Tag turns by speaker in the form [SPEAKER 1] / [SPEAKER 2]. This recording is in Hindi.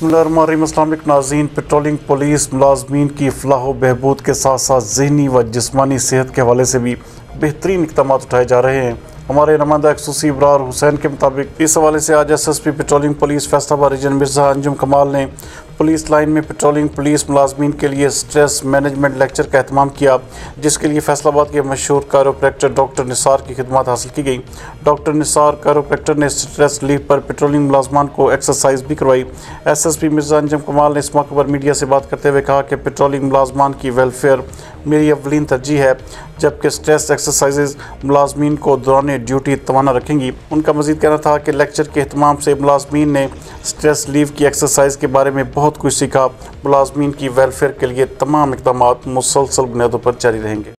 [SPEAKER 1] बिस्मिल्लाहिर्रहमानिर्रहीम। इस्लामिक नाज़रीन, पेट्रोलिंग पुलिस मुलाजमीन की फलाह व बहबूद के साथ साथ ज़हनी व जिस्मानी सेहत के हवाले से भी बेहतरीन इक़दाम उठाए जा रहे हैं। हमारे नुमाइंदा एक्सूसी इब्रार हुसैन के मुताबिक इस हवाले से आज SSP patrolling police Faisalabad region Mirza Anjum Kamal ने पुलिस लाइन में पेट्रोलिंग पुलिस मुलाजमीन के लिए स्ट्रेस मैनेजमेंट लेक्चर का एहतमाम किया, जिसके लिए फैसलाबाद के मशहूर कायरोप्रैक्टर डॉक्टर निसार की खिदमत हासिल की गई। डॉक्टर निसार कायरोप्रैक्टर ने स्ट्रेस लीव पर पेट्रोलिंग मुलाजमान को एक्सरसाइज भी करवाई। SSP मिर्ज़ा अंजुम कमाल ने इस मौके पर मीडिया से बात करते हुए कहा कि पेट्रोलिंग मुलाजमान की वेलफेयर मेरी अवलीन तरजीह है, जबकि स्ट्रेस एक्सरसाइजेज मुलाजमीन को दौरान ड्यूटी तवाना रखेंगी। उनका मजीद कहना था कि लेक्चर के एहतमाम से मुलाजमीन ने स्ट्रेस लीव की एक्सरसाइज के बारे में बहुत कुछ सीखा। मुलाजमीन की वेलफेयर के लिए तमाम इक़दाम मुसलसल बुनियादों पर जारी रहेंगे।